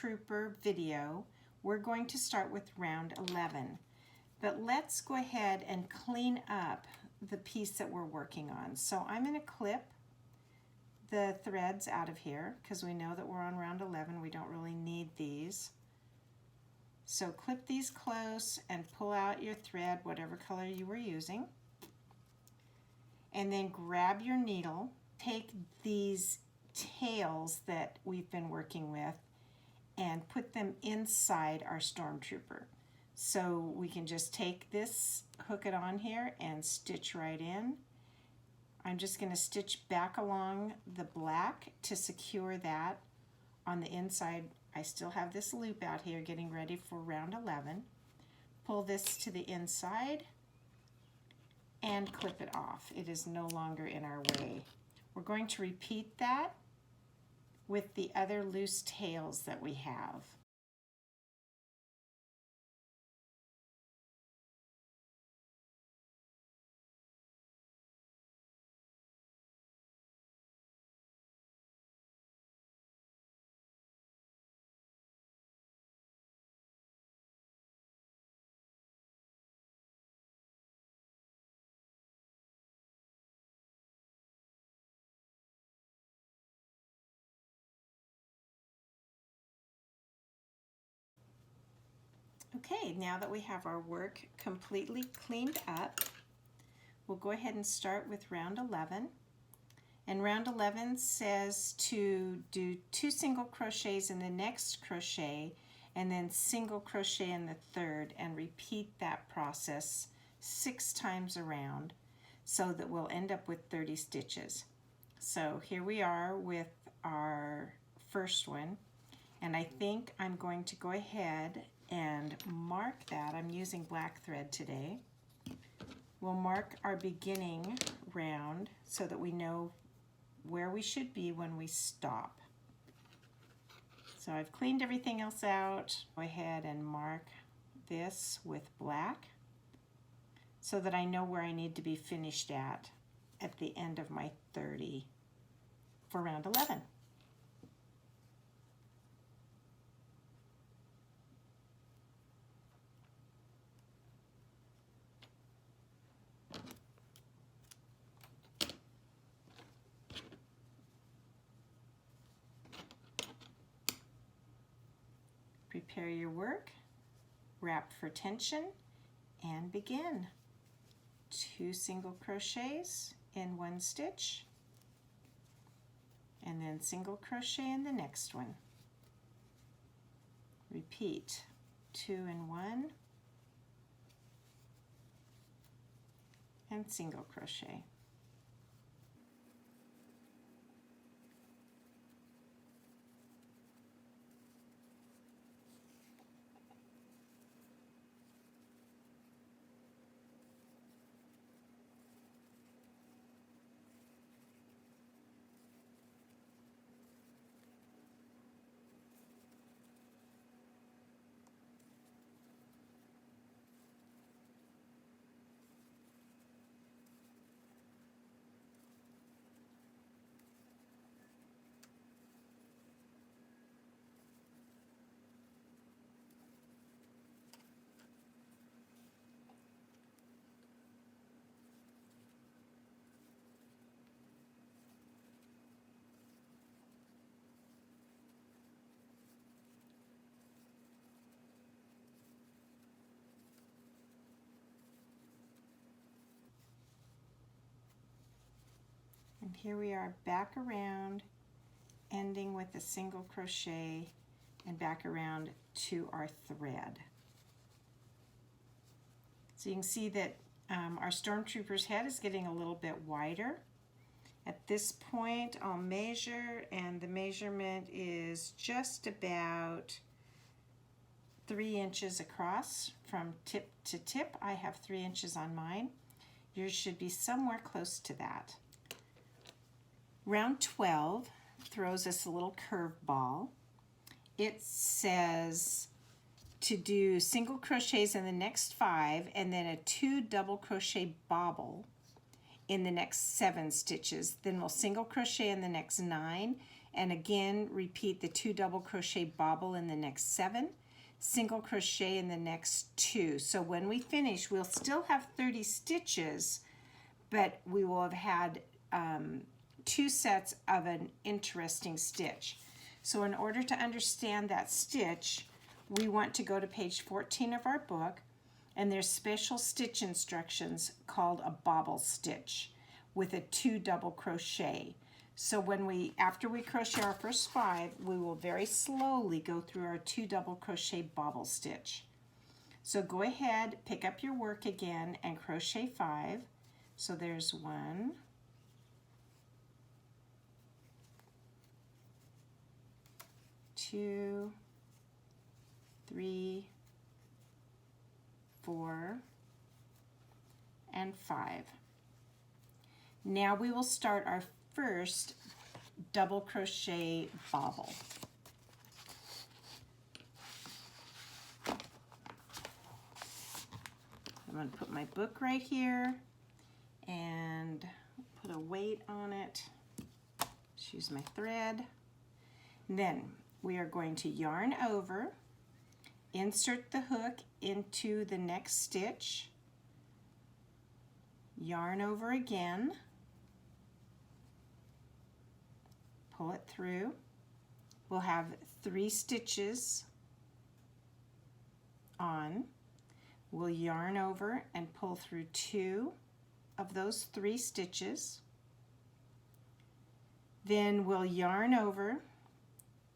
Stormtrooper video, we're going to start with round 11. But let's go ahead and clean up the piece that we're working on. So I'm going to clip the threads out of here because we know that we're on round 11. We don't really need these. So clip these close and pull out your thread, whatever color you were using. And then grab your needle. Take these tails that we've been working with and put them inside our Stormtrooper. So we can just take this, hook it on here, and stitch right in. I'm just going to stitch back along the black to secure that on the inside. I still have this loop out here getting ready for round 11. Pull this to the inside and clip it off. It is no longer in our way. We're going to repeat that with the other loose tails that we have. Okay, now that we have our work completely cleaned up, we'll go ahead and start with round 11. And round 11 says to do 2 single crochets in the next crochet and then single crochet in the third, and repeat that process 6 times around so that we'll end up with 30 stitches. So here we are with our first one, and I think I'm going to go ahead and mark that. I'm using black thread today. We'll mark our beginning round so that we know where we should be when we stop. So I've cleaned everything else out. Go ahead and mark this with black so that I know where I need to be finished at the end of my 30 for round 11. Prepare your work, wrap for tension, and begin. 2 single crochets in one stitch, and then single crochet in the next one. Repeat 2 in one, and single crochet. And here we are back around, ending with a single crochet and back around to our thread. So you can see that our Stormtrooper's head is getting a little bit wider. At this point I'll measure, and the measurement is just about 3 inches across from tip to tip. I have 3 inches on mine. Yours should be somewhere close to that. Round 12 throws us a little curved ball. It says to do single crochets in the next 5 and then a 2 double crochet bobble in the next 7 stitches. Then we'll single crochet in the next 9 And again, repeat the 2 double crochet bobble in the next 7, single crochet in the next 2. So when we finish, we'll still have 30 stitches, but we will have had 2 sets of an interesting stitch. So in order to understand that stitch, we want to go to page 14 of our book, and there's special stitch instructions called a bobble stitch with a 2 double crochet. So after we crochet our first 5, we will very slowly go through our 2 double crochet bobble stitch. So go ahead, pick up your work again and crochet 5. So there's 1, 2, 3, 4, and 5. Now we will start our first double crochet bobble. I'm going to put my book right here and put a weight on it. Choose my thread. And then we are going to yarn over, insert the hook into the next stitch, yarn over again, pull it through. We'll have 3 stitches on. We'll yarn over and pull through 2 of those 3 stitches. Then we'll yarn over,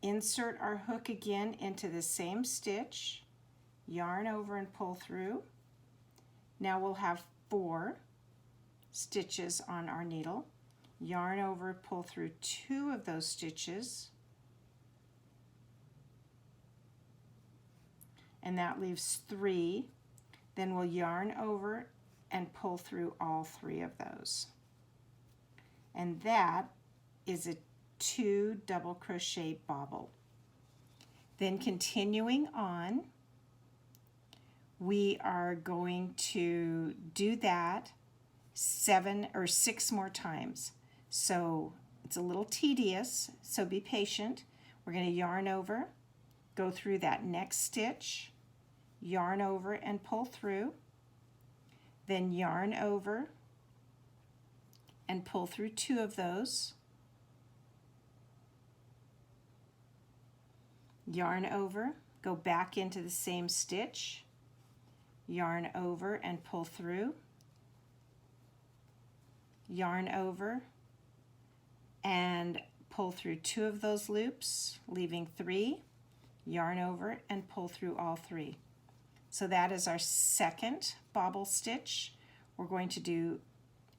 insert our hook again into the same stitch, yarn over and pull through. Now we'll have 4 stitches on our needle. Yarn over, pull through 2 of those stitches, and that leaves 3. Then we'll yarn over and pull through all 3 of those. And that is a 2 double crochet bobble. Then continuing on, we are going to do that 7 or 6 more times. So it's a little tedious, so be patient. We're going to yarn over, go through that next stitch, yarn over and pull through, then yarn over and pull through 2 of those, yarn over, go back into the same stitch, yarn over and pull through, yarn over and pull through 2 of those loops, leaving 3, yarn over and pull through all 3. So that is our second bobble stitch. We're going to do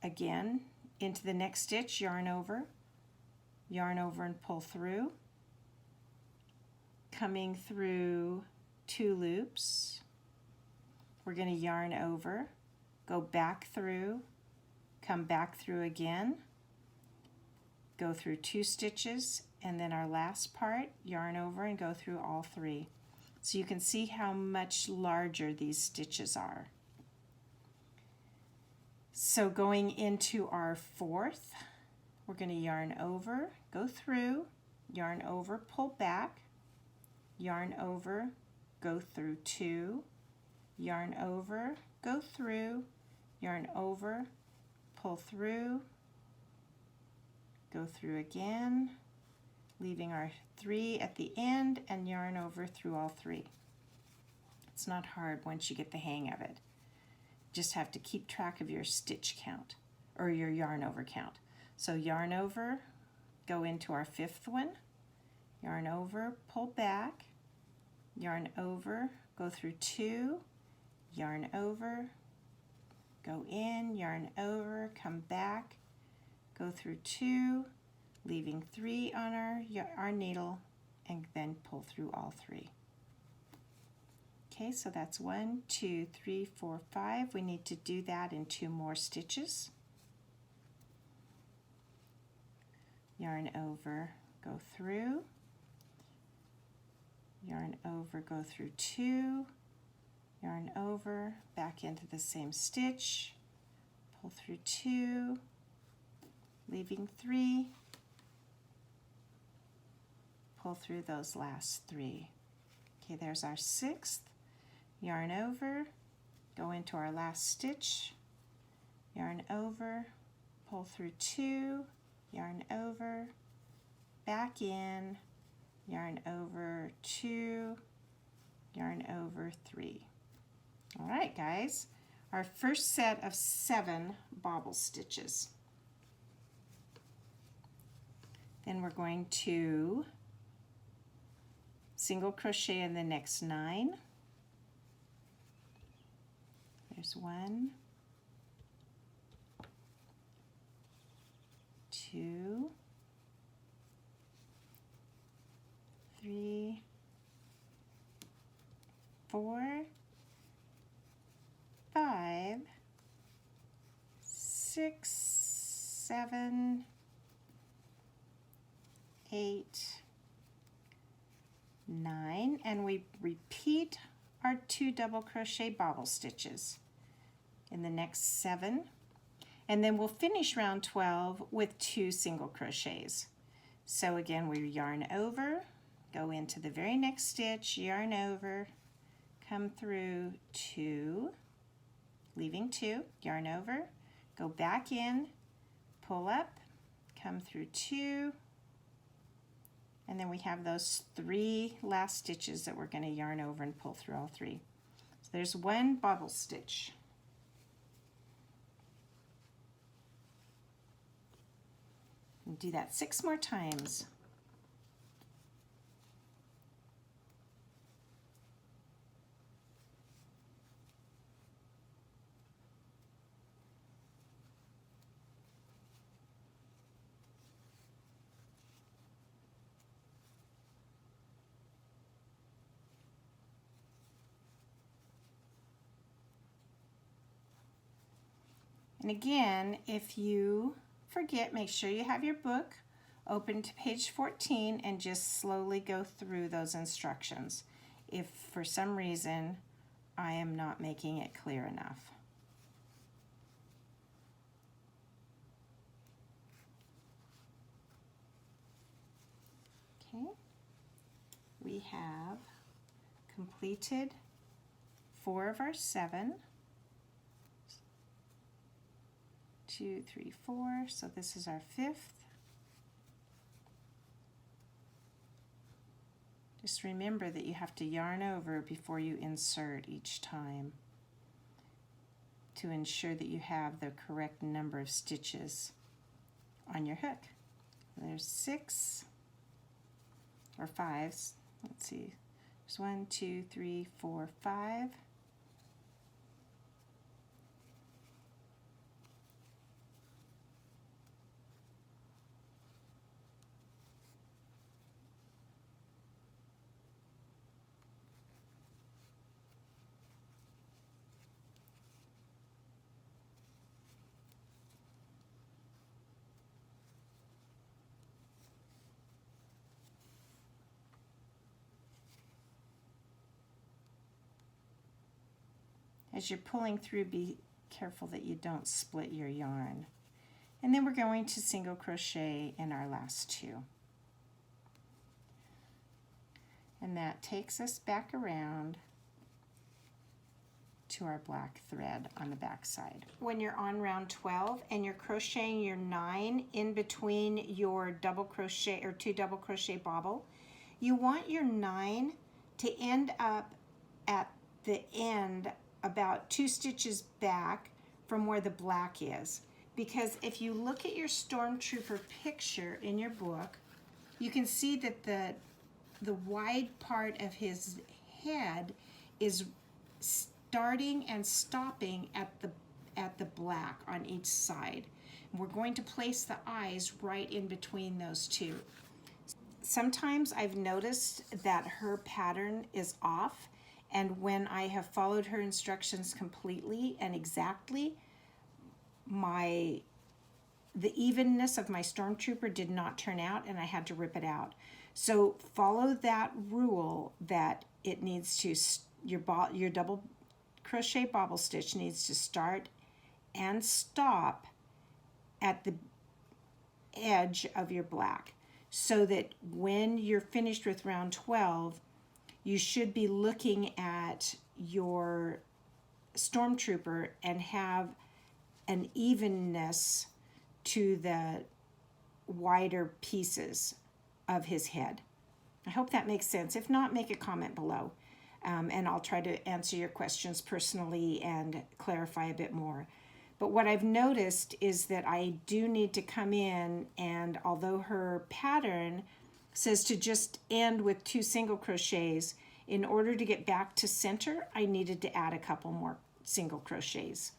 again into the next stitch, yarn over and pull through, coming through 2 loops. We're going to yarn over, go back through, come back through again, go through 2 stitches, and then our last part, yarn over and go through all 3. So you can see how much larger these stitches are. So going into our 4th, we're going to yarn over, go through, yarn over, pull back, yarn over, go through 2, yarn over, go through, yarn over, pull through, go through again, leaving our 3 at the end, and yarn over through all 3. It's not hard once you get the hang of it. Just have to keep track of your stitch count or your yarn over count. So yarn over, go into our 5th one, yarn over, pull back, yarn over, go through 2, yarn over, go in, yarn over, come back, go through 2, leaving 3 on our needle, and then pull through all 3. Okay, so that's 1, 2, 3, 4, 5. We need to do that in 2 more stitches. Yarn over, go through, yarn over, go through 2, yarn over, back into the same stitch, pull through 2, leaving 3, pull through those last 3. Okay, there's our 6th. Yarn over, go into our last stitch, yarn over, pull through 2, yarn over, back in, yarn over 2, yarn over 3. All right, guys, our first set of 7 bobble stitches. Then we're going to single crochet in the next 9. There's 1, 2, 3, 4, 5, 6, 7, 8, 9, and we repeat our 2 double crochet bobble stitches in the next 7, and then we'll finish round 12 with 2 single crochets. So again, we yarn over, go into the very next stitch, yarn over, come through 2, leaving 2, yarn over, go back in, pull up, come through 2, and then we have those 3 last stitches that we're going to yarn over and pull through all 3. So there's 1 bobble stitch. And do that 6 more times. And again, if you forget, make sure you have your book open to page 14 and just slowly go through those instructions if for some reason I am not making it clear enough. Okay, we have completed 4 of our 7. 2, 3, 4, so this is our 5th. Just remember that you have to yarn over before you insert each time to ensure that you have the correct number of stitches on your hook. There's 6 or 5. Let's see. There's 1, 2, 3, 4, 5. As you're pulling through, be careful that you don't split your yarn. And then we're going to single crochet in our last 2. And that takes us back around to our black thread on the back side. When you're on round 12 and you're crocheting your 9 in between your double crochet or 2 double crochet bobble, you want your 9 to end up at the end about 2 stitches back from where the black is. Because if you look at your Stormtrooper picture in your book, you can see that the wide part of his head is starting and stopping at the black on each side. We're going to place the eyes right in between those 2. Sometimes I've noticed that her pattern is off, and when I have followed her instructions completely and exactly, the evenness of my Stormtrooper did not turn out and I had to rip it out. So follow that rule that it needs to, your double crochet bobble stitch needs to start and stop at the edge of your black. so that when you're finished with round 12, you should be looking at your Stormtrooper and have an evenness to the wider pieces of his head. I hope that makes sense. If not, make a comment below, and I'll try to answer your questions personally and clarify a bit more. But what I've noticed is that I do need to come in, and although her pattern says to just end with 2 single crochets, in order to get back to center, I needed to add a couple more single crochets.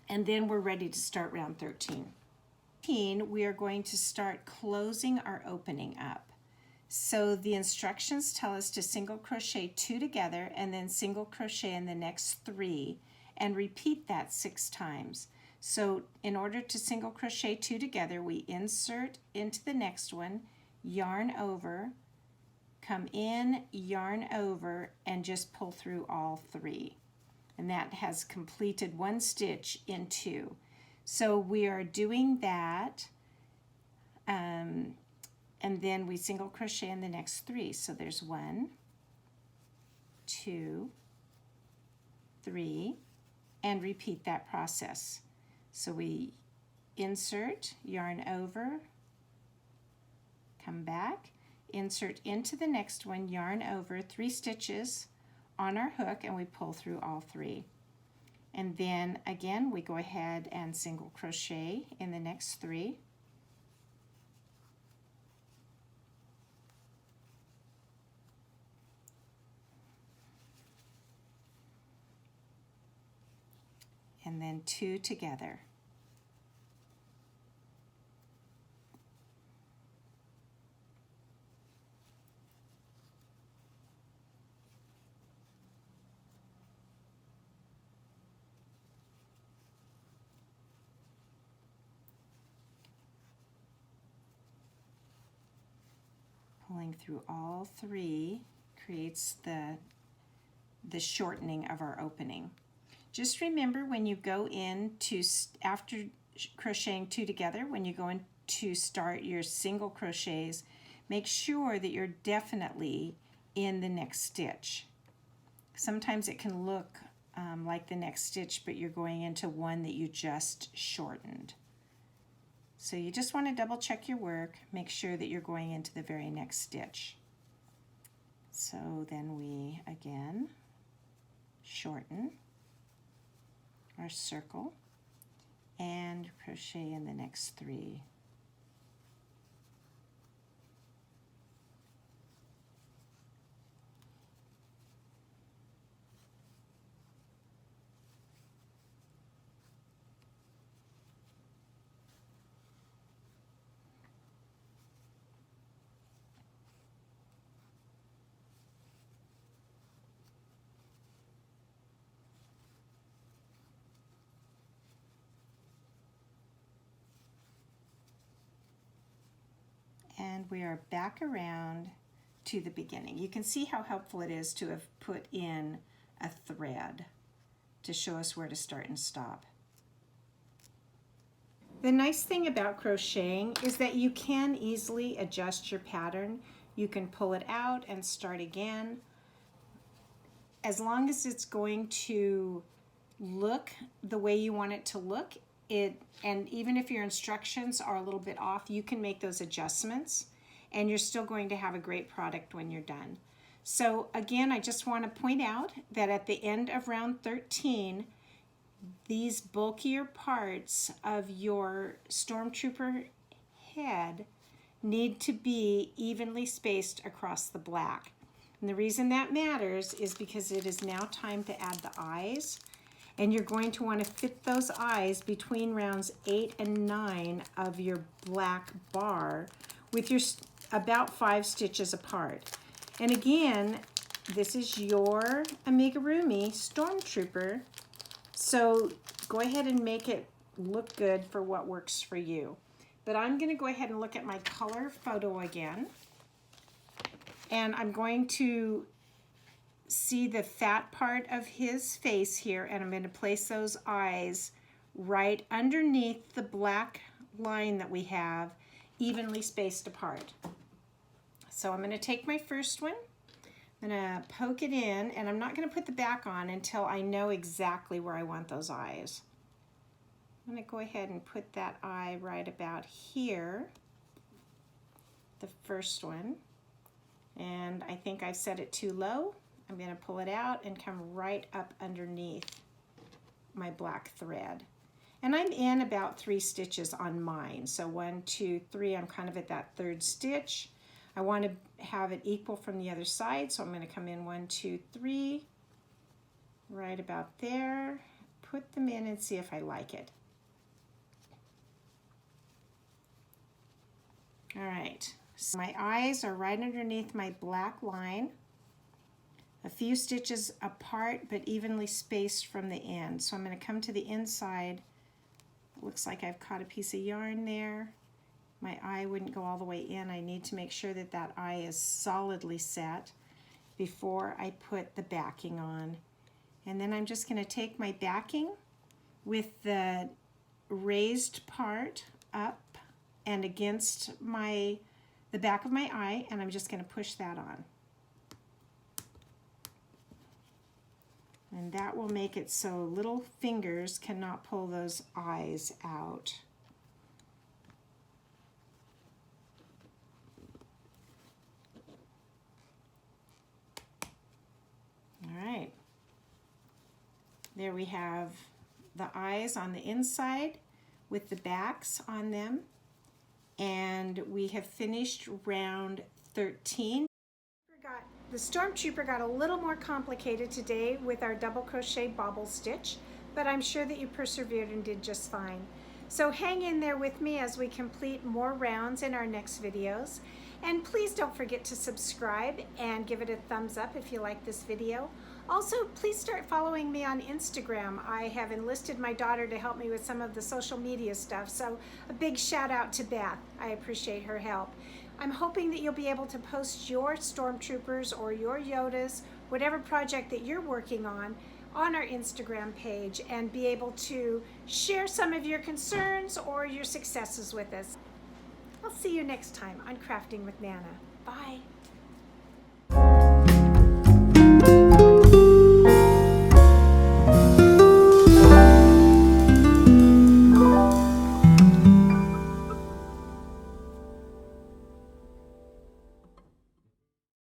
And then we're ready to start round 13. We are going to start closing our opening up. So the instructions tell us to single crochet 2 together and then single crochet in the next 3 and repeat that 6 times. So in order to single crochet 2 together, we insert into the next one, yarn over, come in, yarn over, and just pull through all 3. And that has completed 1 stitch in 2. So we are doing that, and then we single crochet in the next 3. So there's 1, 2, 3, and repeat that process. So we insert, yarn over, come back, insert into the next one, yarn over, 3 stitches on our hook, and we pull through all 3. And then again we go ahead and single crochet in the next 3. And then 2 together. Pulling through all 3 creates the shortening of our opening. Just remember, when you go in to, after crocheting 2 together, when you go in to start your single crochets, make sure that you're definitely in the next stitch. Sometimes it can look like the next stitch, but you're going into one that you just shortened. So you just want to double check your work, make sure that you're going into the very next stitch. So then we again shorten our circle and crochet in the next 3. And we are back around to the beginning. You can see how helpful it is to have put in a thread to show us where to start and stop. The nice thing about crocheting is that you can easily adjust your pattern. You can pull it out and start again. As long as it's going to look the way you want it to look, and even if your instructions are a little bit off, you can make those adjustments and you're still going to have a great product when you're done. So again, I just want to point out that at the end of round 13, these bulkier parts of your Stormtrooper head need to be evenly spaced across the black. And the reason that matters is because it is now time to add the eyes. And you're going to want to fit those eyes between rounds 8 and 9 of your black bar with your about 5 stitches apart. And again, this is your Amigurumi Stormtrooper, so go ahead and make it look good for what works for you. But I'm going to go ahead and look at my color photo again, and I'm going to see the fat part of his face here, and I'm going to place those eyes right underneath the black line that we have, evenly spaced apart. So I'm going to take my first one, I'm going to poke it in, and I'm not going to put the back on until I know exactly where I want those eyes. I'm going to go ahead and put that eye right about here, the first one, and I think I've set it too low. I'm going to pull it out and come right up underneath my black thread. And I'm in about 3 stitches on mine. So 1, 2, 3, I'm kind of at that 3rd stitch. I want to have it equal from the other side, so I'm going to come in 1, 2, 3, right about there, put them in and see if I like it. All right, so my eyes are right underneath my black line, a few stitches apart but evenly spaced from the end. So I'm going to come to the inside. It looks like I've caught a piece of yarn there. My eye wouldn't go all the way in. I need to make sure that that eye is solidly set before I put the backing on. And then I'm just going to take my backing with the raised part up and against the back of my eye, and I'm just going to push that on. And that will make it so little fingers cannot pull those eyes out. All right. There we have the eyes on the inside with the backs on them. And we have finished round 13. The Stormtrooper got a little more complicated today with our double crochet bobble stitch, but I'm sure that you persevered and did just fine. So hang in there with me as we complete more rounds in our next videos. And please don't forget to subscribe and give it a thumbs up if you like this video. Also, please start following me on Instagram. I have enlisted my daughter to help me with some of the social media stuff, so a big shout out to Beth. I appreciate her help. I'm hoping that you'll be able to post your Stormtroopers or your Yodas, whatever project that you're working on our Instagram page, and be able to share some of your concerns or your successes with us. I'll see you next time on Crafting with Nana. Bye.